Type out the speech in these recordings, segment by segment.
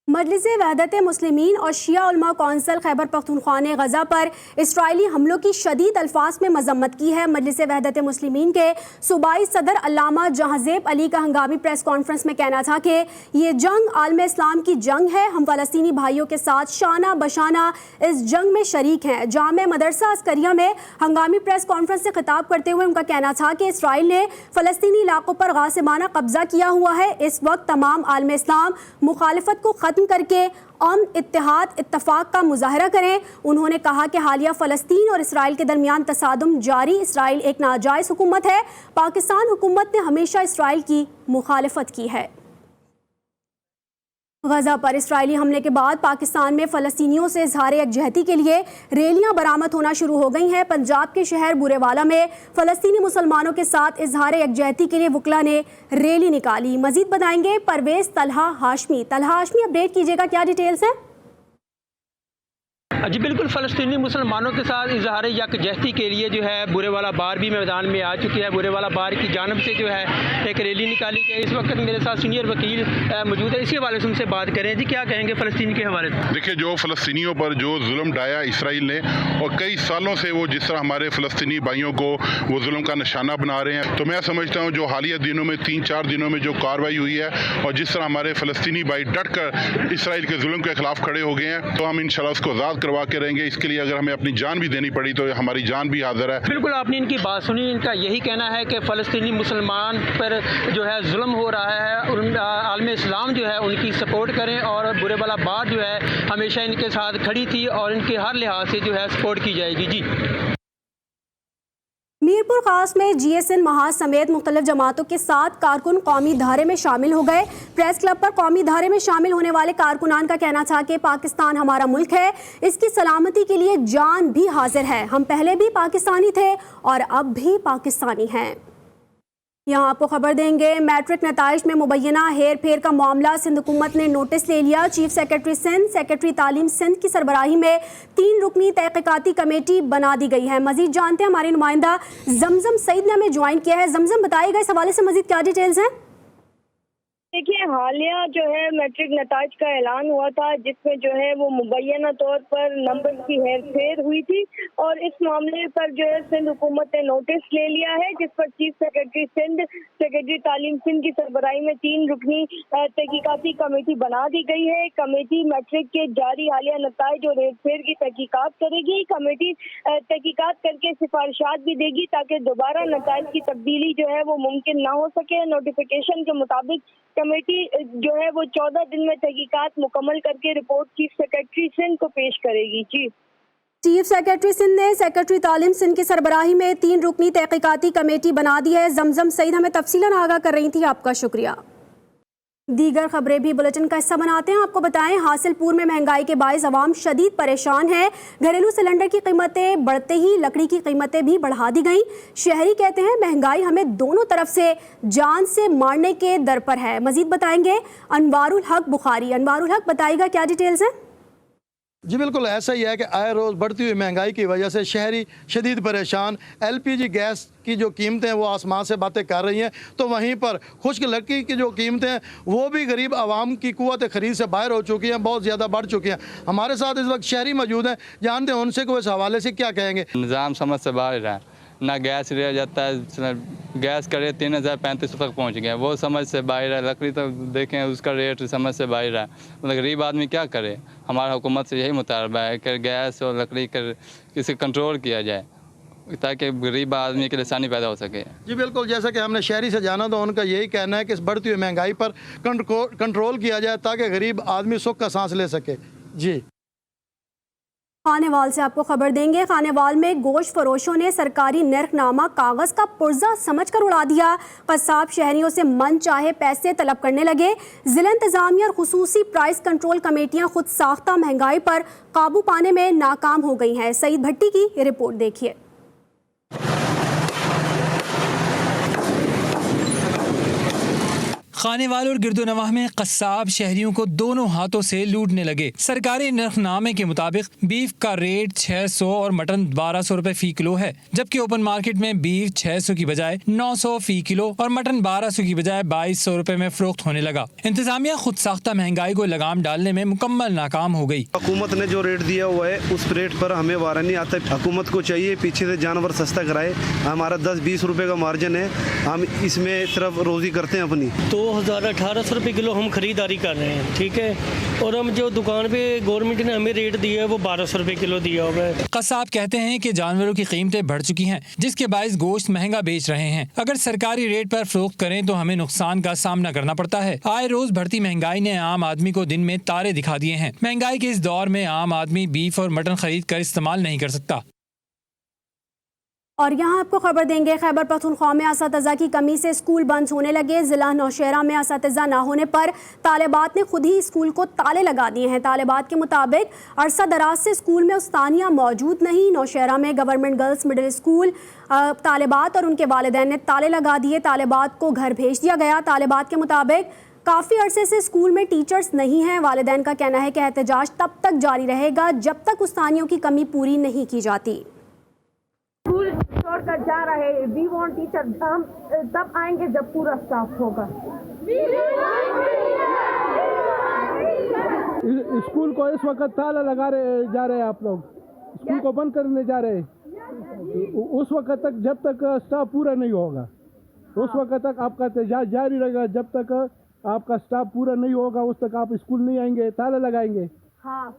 मजलिस वहदत मुस्लिमीन और शिया उलमा कौंसिल खैबर पख्तूनख्वा ने गजा पर इसराइली हमलों की शदीद अल्फाज में मजम्मत की है। मजलिस वहदत मुस्लिमीन के सूबाई सदर अल्लामा जहांजेब अली का हंगामी प्रेस कॉन्फ्रेंस में कहना था कि ये जंग आलम इस्लाम की जंग है। हम फ़लस्तीनी भाइयों के साथ शाना बशाना इस जंग में शरीक हैं। जामे मदरसा अस्करिया में हंगामी प्रेस कॉन्फ्रेंस से खिताब करते हुए उनका कहना था कि इसराइल ने फ़लस्तीनी इलाकों पर गासिबाना कब्जा किया हुआ है। इस वक्त तमाम आलम इस्लाम मुखालफत को ख़त्म करके अमन, इत्तेहाद, इत्तफाक का मुजाहरा करें। उन्होंने कहा कि हालिया फ़लस्तीन और इसराइल के दरमियान तसादुम जारी। इसराइल एक नाजायज़ हुकूमत है। पाकिस्तान हुकूमत ने हमेशा इसराइल की मुखालफत की है। गजा पर इसराइली हमले के बाद पाकिस्तान में फ़लस्तीनियों से इजहार यकजहती के लिए रैलियां बरामद होना शुरू हो गई हैं। पंजाब के शहर बुरेवाला में फ़लस्तीनी मुसलमानों के साथ इजहार यकजहती के लिए वकला ने रैली निकाली। मजीद बताएंगे परवेज़ तलहा हाशमी। अपडेट कीजिएगा, क्या डिटेल्स हैं? जी बिल्कुल, फ़लस्तीनी मुसलमानों के साथ इजहार यकजहती के लिए जो है बुरेवाला बार भी मैदान में आ चुकी है। बुरेवाला बार की जानब से जो है एक रैली निकाली गई। इस वक्त मेरे साथ सीनियर वकील मौजूद है, इसी हवाले से उनसे बात करें। जी क्या कहेंगे फ़लस्तीन के हवाले से? देखिए, जो फ़लस्तीनियों पर जो जुल्म ढाया इसराइल ने, और कई सालों से वो जिस तरह हमारे फ़लस्तीनी भाइयों को वो जुल्म का निशाना बना रहे हैं, तो मैं समझता हूँ जो हालिया दिनों में 3-4 दिनों में जो कार्रवाई हुई है और जिस तरह हमारे फ़लस्तीनी भाई डट कर इसराइल के जुल्म के खिलाफ खड़े हो गए हैं, तो हम इंशाल्लाह उसको आज़ाद करवा के रहेंगे। इसके लिए अगर हमें अपनी जान भी देनी पड़ी तो हमारी जान भी हाजिर है। बिल्कुल, आपने इनकी बात सुनी। इनका यही कहना है कि फ़लस्तीनी मुसलमान पर जो है जुल्म हो रहा है और आलम इस्लाम जो है उनकी सपोर्ट करें, और बुरेवाला बार जो है हमेशा इनके साथ खड़ी थी और इनके हर लिहाज से जो है सपोर्ट की जाएगी। जी मीरपुर खास में GSN महाज समेत मुख्तलिफ जमातों के 7 कारकुन कौमी धारे में शामिल हो गए। प्रेस क्लब पर कौमी धारे में शामिल होने वाले कारकुनान का कहना था कि पाकिस्तान हमारा मुल्क है, इसकी सलामती के लिए जान भी हाजिर है। हम पहले भी पाकिस्तानी थे और अब भी पाकिस्तानी हैं। यहाँ आपको खबर देंगे, मैट्रिक नताइज में मुबैना हेर फेर का मामला सिंध हुकूमत ने नोटिस ले लिया। चीफ सेक्रेटरी सिंध, सेक्रेटरी तालीम सिंध की सरबराही में 3 रुकनी तहकीकाती कमेटी बना दी गई है। मजीद जानते हैं, हमारी नुमाइंदा जमजम सईद ने हमें ज्वाइन किया है। जमजम, बताइएगा इस हवाले से मजीद क्या डिटेल्स हैं? देखिए, हालिया जो है मैट्रिक नताज का ऐलान हुआ था, जिसमें जो है वो मुबैना तौर पर नंबर की हेर फेर हुई थी, और इस मामले पर जो है सिंध हुकूमत ने नोटिस ले लिया है, जिस पर चीफ सेक्रेटरी सिंध, सेक्रेटरी तालीम सिंध की सरबराही में 3 रुकनी तहकीकाती कमेटी बना दी गई है। कमेटी मैट्रिक के जारी हालिया नताइज और हेर फेर की तहकीकात करेगी। कमेटी तहकीकात करके सिफारिशात भी देगी ताकि दोबारा नताइज की तब्दीली जो है वो मुमकिन ना हो सके। नोटिफिकेशन के मुताबिक कमेटी जो है वो 14 दिन में तहकीकात मुकम्मल करके रिपोर्ट चीफ सेक्रेटरी सिंध को पेश करेगी। जी, चीफ सेक्रेटरी सिंध ने सेक्रेटरी तालीम सिंध की सरबराही में 3 रुकनी तहकीकाती कमेटी बना दी है। जमजम सईद हमें तफसीलन आगाह कर रही थी, आपका शुक्रिया। दीगर खबरें भी बुलेटिन का हिस्सा बनाते हैं। आपको बताएं, हासिलपुर में महंगाई के बायस अवाम शदीद परेशान है। घरेलू सिलेंडर की कीमतें बढ़ते ही लकड़ी की कीमतें भी बढ़ा दी गई। शहरी कहते हैं महंगाई हमें दोनों तरफ से जान से मारने के दर पर है। मजीद बताएंगे अनवारुल हक बुखारी। अनवारुल हक, बताइएगा क्या डिटेल्स हैं? जी बिल्कुल ऐसा ही है कि आए रोज़ बढ़ती हुई महंगाई की वजह से शहरी शदीद परेशान। LPG गैस की जो कीमतें हैं वो आसमान से बातें कर रही हैं, तो वहीं पर खुश्क लकड़ी की जो कीमतें हैं वो भी गरीब आवाम की कुव्वत ख़रीद से बाहर हो चुकी हैं, बहुत ज़्यादा बढ़ चुकी हैं। हमारे साथ इस वक्त शहरी मौजूद हैं, जानते हैं उनसे को इस हवाले से क्या कहेंगे। निज़ाम समझ से बाहर है, ना गैस रह जाता है, गैस का रेट 3035 तक पहुँच गया, वो समझ से बाहर है। लकड़ी तो देखें उसका रेट समझ से बाहर है, मतलब गरीब आदमी क्या करे। हमारा हुकूमत से यही मुतालबा है कि गैस और लकड़ी कर किसी कंट्रोल किया जाए ताकि गरीब आदमी के लिए आसानी पैदा हो सके। जी बिल्कुल, जैसा कि हमने शहरी से जाना तो उनका यही कहना है कि इस बढ़ती हुई महंगाई पर कंट्रोल किया जाए ताकि गरीब आदमी सुख का सांस ले सके। जी, खानेवाल से आपको खबर देंगे। खानेवाल में गोश्त फरोशों ने सरकारी नर्खनामा कागज़ का पुर्जा समझकर उड़ा दिया। कसाब शहरियों से मन चाहे पैसे तलब करने लगे। जिला इंतजामिया और खुसूसी प्राइस कंट्रोल कमेटियां खुद साख्ता महंगाई पर काबू पाने में नाकाम हो गई हैं। सईद भट्टी की रिपोर्ट देखिए। खानेवाल और गिरदोनवाह में कस्साब शहरियों को दोनों हाथों से लूटने लगे। सरकारी नरखनामे के मुताबिक बीफ का रेट 600 और मटन 1200 रुपए फी किलो है, जबकि ओपन मार्केट में बीफ 600 की बजाय 900 फी किलो और मटन 1200 की बजाय 2200 रुपए में फरोख्त होने लगा। इंतजामिया खुद साख्ता महंगाई को लगाम डालने में मुकम्मल नाकाम हो गई। हुकूमत ने जो रेट दिया हुआ है उस रेट पर हमें वारा नहीं आता। हुकूमत को चाहिए पीछे से जानवर सस्ता कराए। हमारा 10-20 रुपए का मार्जिन है, हम इसमें सिर्फ रोजी करते हैं अपनी। 2000-1800 रुपए किलो हम खरीदारी कर रहे हैं, ठीक है, और हम जो दुकान पे गवर्नमेंट ने हमें रेट दिया है वो 1200 रुपए किलो दिया हुआ है। कसाब कहते हैं कि जानवरों की कीमतें बढ़ चुकी हैं, जिसके बायस गोश्त महंगा बेच रहे हैं। अगर सरकारी रेट पर फरोख्त करें तो हमें नुकसान का सामना करना पड़ता है। आए रोज बढ़ती महंगाई ने आम आदमी को दिन में तारे दिखा दिए हैं। महंगाई के इस दौर में आम आदमी बीफ और मटन खरीद कर इस्तेमाल नहीं कर सकता। और यहाँ आपको खबर देंगे, खैबर पख्तूनख्वा में असातिज़ा की कमी से स्कूल बंद होने लगे। ज़िला नौशहरा में असातिज़ा न होने पर तालिबात ने खुद ही स्कूल को ताले लगा दिए हैं। तालिबात के मुताबिक अरसा दराज से स्कूल में उस्तानियाँ मौजूद नहीं। नौशहरा में गवर्नमेंट गर्ल्स मिडिल स्कूल तालिबात और उनके वालिदैन ने ताले लगा दिए। तालिबात को घर भेज दिया गया। तालिबात के मुताबिक काफ़ी अरसे से स्कूल में टीचर्स नहीं हैं। वालिदैन का कहना है कि एहतजाज तब तक जारी रहेगा जब तक उस्तानियों की कमी पूरी नहीं की जाती। स्कूल छोड़कर जा रहे, वी वांट टीचर, हम तब आएंगे जब पूरा स्टाफ होगा। स्कूल को इस वक्त ताला जा रहे हैं आप लोग, स्कूल को बंद करने जा रहे हैं उस वक्त तक जब तक स्टाफ पूरा नहीं होगा। उस वक्त तक आपका एहतजाज जारी रहेगा। जब तक आपका स्टाफ पूरा नहीं होगा उस तक आप स्कूल नहीं आएंगे, ताला लगाएंगे। हाँ।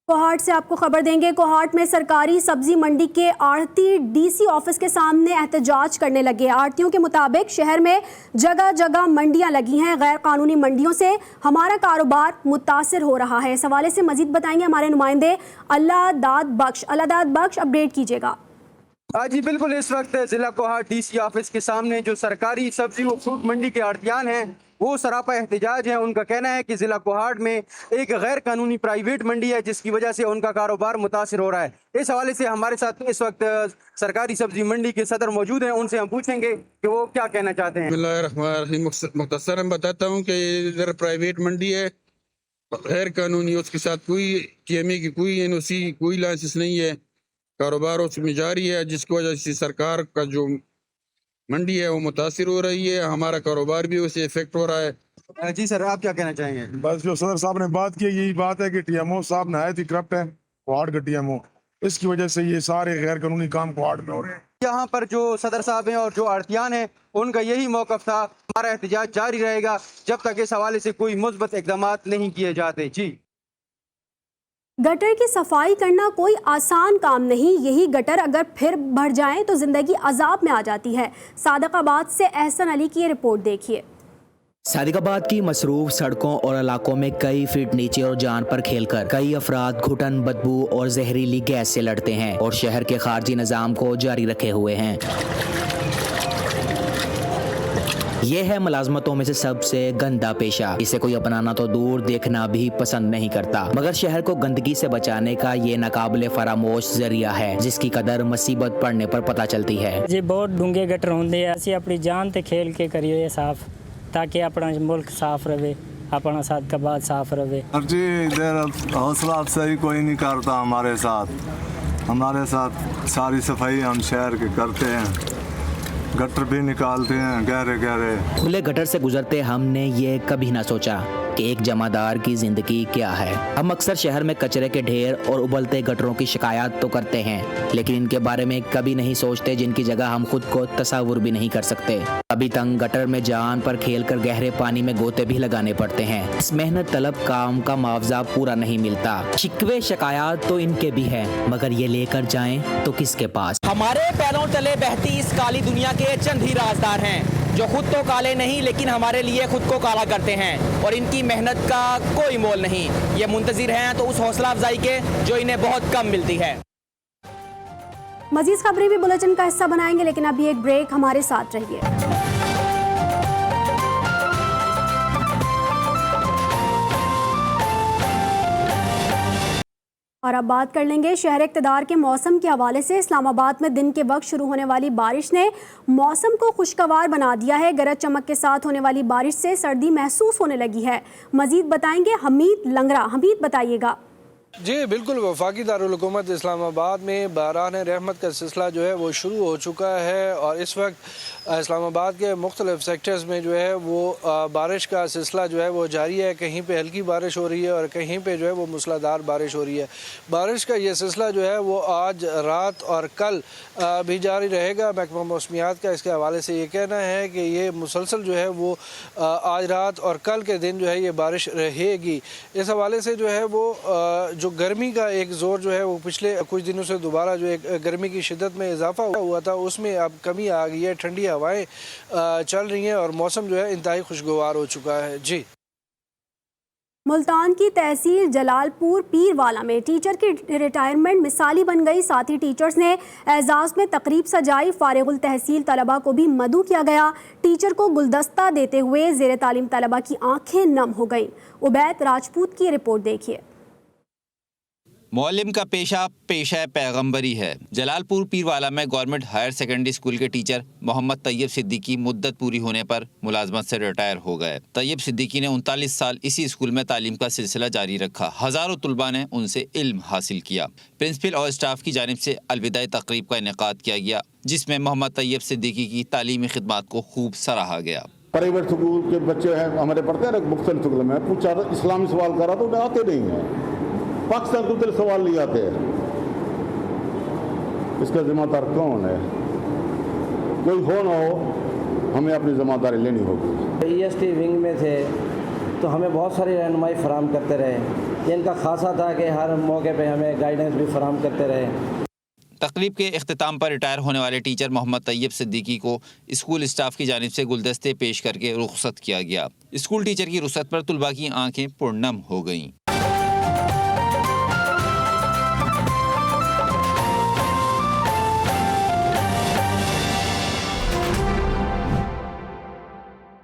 कोहाट से आपको खबर देंगे। कोहाट में सरकारी सब्जी मंडी के आढ़ती डीसी ऑफिस के सामने एहतजाज करने लगे। आढ़तियों के मुताबिक शहर में जगह जगह मंडियां लगी हैं। गैर कानूनी मंडियों से हमारा कारोबार मुतासिर हो रहा है। इस हवाले से मजीद बताएंगे हमारे नुमाइंदे अल्लाह दाद बख्श। अपडेट कीजिएगा। जी बिल्कुल, इस वक्त जिला कोहाट डीसी ऑफिस के सामने जो सरकारी सब्जी व फ्रूट मंडी के आढ़तियान हैं वो सरापा एहतजाज है। उनका कहना है कि ज़िला कोहाट में एक गैर कानूनी प्राइवेट मंडी है जिसकी वजह से उनका कारोबार मुतासिर हो रहा है। इस हवाले से हमारे साथ इस वक्त सरकारी सब्जी मंडी के सदर मौजूद हैं, उनसे हम पूछेंगे कि वो क्या कहना चाहते हैं। मुख्तसर मैं बताता हूँ कि इधर प्राइवेट मंडी है गैर कानूनी, उसके साथ कोई TMA की कोई NOC कोई लाइसेंस नहीं है, कारोबार उसमें जारी है, जिसकी वजह से सरकार का जो मंडी है वो मुतासिर हो रही है। हमारा कारोबार भी उससे इफेक्ट हो रहा है। जी सर, आप क्या कहना चाहेंगे? बस जो सदर साहब ने बात की यही बात है कि TMO साहब नहायत ही करप्ट है, कोहाट का TMO, इसकी वजह से ये सारे गैर कानूनी काम कोहाट में हो रहे हैं। यहाँ पर जो सदर साहब हैं और जो आढ़तियान हैं उनका यही मौक़िफ़ था, हमारा एहतजाज जारी रहेगा जब तक इस हवाले से कोई मुस्बत इक़दाम नहीं किए जाते। जी, गटर की सफाई करना कोई आसान काम नहीं। यही गटर अगर फिर भर जाएं तो जिंदगी अजाब में आ जाती है। सादिकाबाद से एहसन अली की ये रिपोर्ट देखिए। सादिकाबाद की मसरूफ सड़कों और इलाकों में कई फीट नीचे और जान पर खेलकर कई अफराद घुटन, बदबू और जहरीली गैस से लड़ते हैं और शहर के खारजी निज़ाम को जारी रखे हुए हैं। ये है मुलाजमतों में से सबसे गंदा पेशा। इसे कोई अपनाना तो दूर, देखना भी पसंद नहीं करता, मगर शहर को गंदगी से बचाने का ये नाकाबिले फरामोश जरिया है जिसकी कदर मुसीबत पड़ने पर पता चलती है। जी बहुत डूंगे गटर होंगे, असी अपनी जान ते खेल के करिए साफ, ताकि अपना मुल्क साफ रहे, अपना सादिकाबाद साफ रहे। जी इधर हौसला अफजाई कोई नहीं करता हमारे साथ सारी सफाई हम शहर के करते हैं, गटर भी निकालते हैं गहरे गहरे। खुले गटर से गुजरते हमने ये कभी ना सोचा कि एक जमादार की जिंदगी क्या है। हम अक्सर शहर में कचरे के ढेर और उबलते गटरों की शिकायत तो करते हैं, लेकिन इनके बारे में कभी नहीं सोचते जिनकी जगह हम खुद को तस्वुर भी नहीं कर सकते। अभी तक गटर में जान पर खेलकर गहरे पानी में गोते भी लगाने पड़ते हैं। इस मेहनत तलब काम का मुआवजा पूरा नहीं मिलता। शिकवे शिकायत तो इनके भी है, मगर ये लेकर जाएं तो किसके पास। हमारे पैरों तले बहती इस काली दुनिया के चंद ही राजदार हैं जो खुद तो काले नहीं लेकिन हमारे लिए खुद को काला करते हैं और इनकी मेहनत का कोई मोल नहीं। ये मुंतजिर हैं तो उस हौसला अफजाई के जो इन्हें बहुत कम मिलती है। मजीद खबरें भी बुलेटिन का हिस्सा बनाएंगे, लेकिन अभी एक ब्रेक, हमारे साथ रहिए। और अब बात कर लेंगे शहर इक़्तिदार के मौसम के हवाले से। इस्लामाबाद में दिन के वक्त शुरू होने वाली बारिश ने मौसम को खुशगवार बना दिया है। गरज चमक के साथ होने वाली बारिश से सर्दी महसूस होने लगी है। मजीद बताएंगे हमीद लंगरा। हमीद बताइएगा। जी बिल्कुल, वफाकी दारुल हुकूमत इस्लामाबाद में बारान रहमत का सिलसिला जो है वो शुरू हो चुका है और इस वक्त इस्लामाबाद के मुख्तलिफ सेक्टर्स में जो है वो बारिश का सिलसिला जो है वो जारी है। कहीं पे हल्की बारिश हो रही है और कहीं पे जो है वो मूसलाधार बारिश हो रही है। बारिश का ये सिलसिला जो है वो आज रात और कल भी जारी रहेगा। महकमा मौसमियात का इसके हवाले से ये कहना है कि ये मुसलसल जो है वो आज रात और कल के दिन जो है ये बारिश रहेगी। इस हवाले से जो है वो जो गर्मी का एक ज़ोर जो है वो पिछले कुछ दिनों से दोबारा जो एक गर्मी की शिद्दत में इजाफा हुआ था उसमें अब कमी आ गई है। ठंडी हवाएं चल रही हैं और मौसम जो है इंतहाई खुशगवार हो चुका है। जी, मुल्तान की तहसील जलालपुर पीरवाला में टीचर की रिटायरमेंट मिसाली बन गई। साथ ही टीचर्स ने एजाज़ में तकरीब सजाई। फारिगुल तहसील तलबा को भी मदू किया गया। टीचर को गुलदस्ता देते हुए ज़ेर तालीम तलबा की आंखें नम हो गईं। उबैद राजपूत की रिपोर्ट देखिए। मौलिम का पेशा पैगंबरी है। जलालपुर पीरवाला में गवर्नमेंट हायर सेकेंडरी स्कूल के टीचर मोहम्मद तैयब सिद्दीकी मुद्दत पूरी होने पर मुलाजमत से रिटायर हो गए। तैयब सिद्दीकी ने 39 साल इसी स्कूल में तालीम का सिलसिला जारी रखा। हज़ारों तुलबा ने उनसे इल्म हासिल किया। प्रिंसिपल और स्टाफ की जानिब से अलविदाई तकरीब का इनेकाद किया गया जिसमें मोहम्मद तैयब सिद्दीकी की तालीमी खिदमात को खूब सराहा गया। प्राइवेट स्कूल के बच्चे हैं हमारे पढ़ते हैं मुख्तलिफ स्कूल में, पूछा इस्लामी सवाल करा तो आते नहीं हैं। पाकिस्तान को दिल सवाल नहीं आते हैं। इसका जिम्मेदार कौन है? कोई हो ना हो, हमें अपनी जिम्मेदारी लेनी होगी। EST विंग में थे तो हमें बहुत सारी रहनुमाई फराम करते रहे। इनका खासा था कि हर मौके पे हमें गाइडेंस भी फराम करते रहे। तकरीब के इख्तिताम पर रिटायर होने वाले टीचर मोहम्मद तैयब सिद्दीकी को स्कूल स्टाफ की जानिब से गुलदस्ते पेश करके रुखसत किया गया। स्कूल टीचर की रुखसत पर तुलबा की आंखें पुरनम हो गईं।